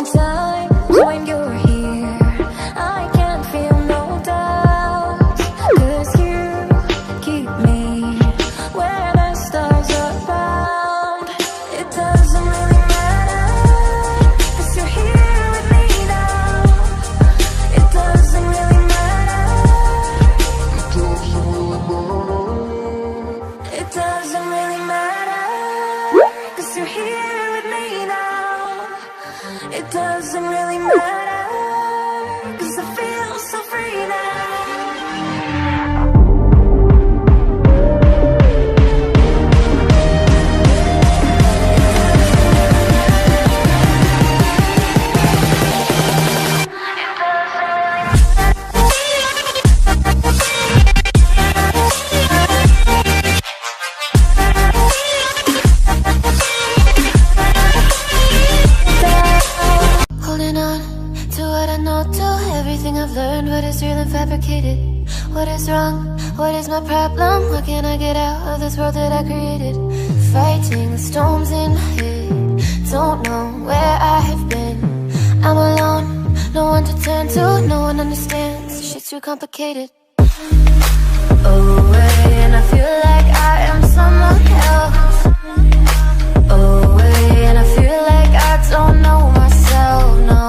sometimes when you're here. I can't feel no doubt, 'cause you keep me where the stars are found. It doesn't really matter, 'cause you're here with me now. It doesn't really matter. It doesn't really matter, 'cause you're here with me now. It doesn't really matter, 'cause I feel so free now. Holding on to what I know, to everything I've learned. What is real and fabricated? What is wrong? What is my problem? What can I get out of this world that I created? Fighting the storms in my head. Don't know where I have been. I'm alone, no one to turn to. No one understands, shit's too complicated. Away, and I feel like I am someone else. Away, and I feel like I don't know myself, no.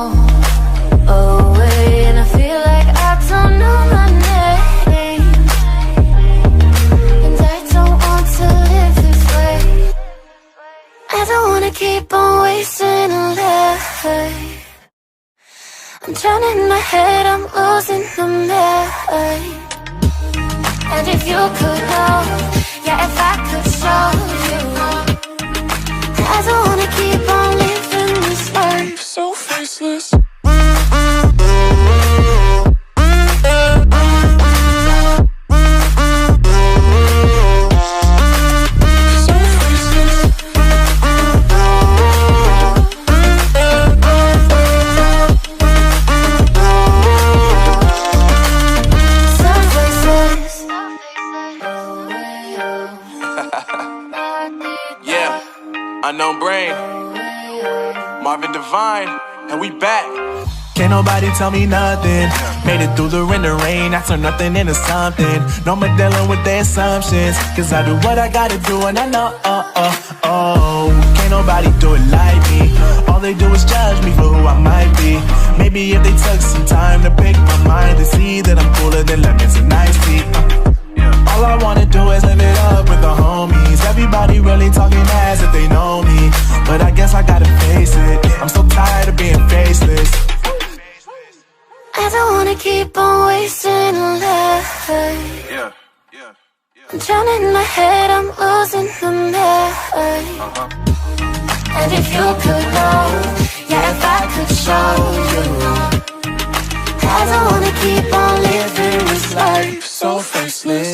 Away, and I feel like I don't know my name. And I don't want to live this way. I don't wanna keep on wasting a life. I'm drowning in my head, I'm losing the mind. And if you could know, yeah, if I could show you, I don't wanna keep on living this life so faceless. Unknown Brain, Marvin Divine, and we back. Can't nobody tell me nothing. Made it through the rain, I turn nothing into something. No more dealing with their assumptions, 'cause I do what I gotta do and I know, can't nobody do it like me. All they do is judge me for who I might be. Maybe if they took some time to pick my mind to see that I'm cooler than lemons and iced tea. All I wanna do is live it up with the homies. Everybody really talking as if they know me, but I guess I gotta face it. I'm so tired of being faceless. I don't wanna keep on wasting a life. I'm drowning in my head, I'm losing the mind. And if you could know, yeah, if I could show you, I don't wanna keep on living this life so faceless.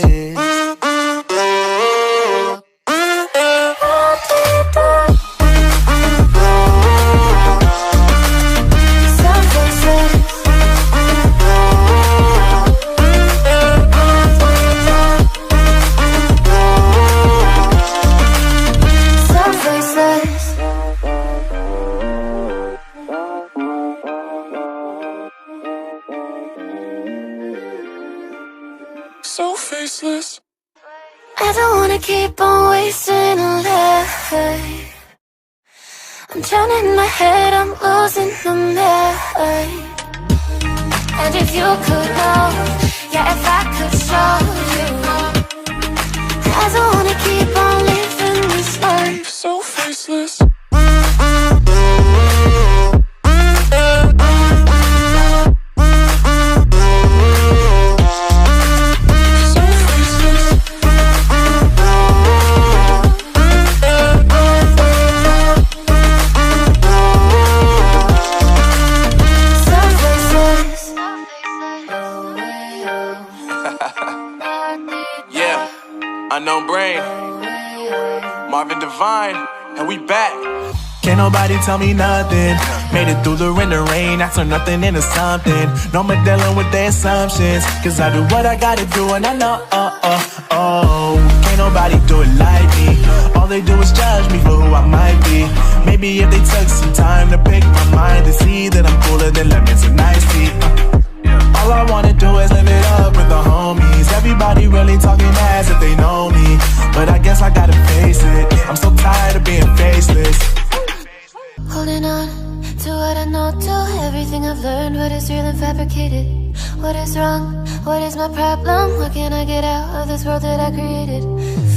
So faceless. I don't wanna keep on wasting a life. I'm drowning in my head, I'm losing the mind. And if you could know, yeah, if I could show you, I don't wanna keep on living this life so faceless. Unknown Brain, Marvin Divine, and we back. Can't nobody tell me nothing. Made it through the rain, I turn nothing into something. No more dealing with their assumptions, 'cause I do what I gotta do and I know, can't nobody do it like me. All they do is judge me for who I might be. Maybe if they took some time to pick my mind to see that I'm cooler than lemons and iced tea. All I wanna do is live it up with the homies. Everybody really talking ass if they know me, but I guess I gotta face it. I'm so tired of being faceless. Holding on to what I know, to everything I've learned. What is real and fabricated? What is wrong? What is my problem? What can I get out of this world that I created?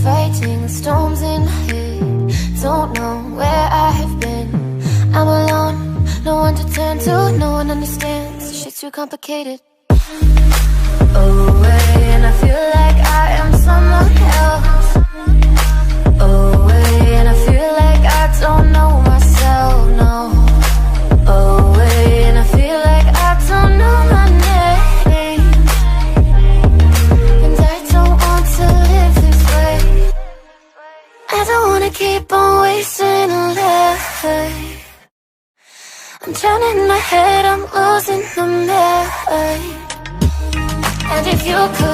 Fighting storms in my head, don't know where I have been. I'm alone, no one to turn to, no one understands. Shit's too complicated. Away, and I feel like I am someone else. Away, and I feel like I don't know myself, no. Away, and I feel like I don't know my name. And I don't want to live this way. I don't wanna keep on wasting a life. I'm drowning in my head, I'm losing the mind. And if you could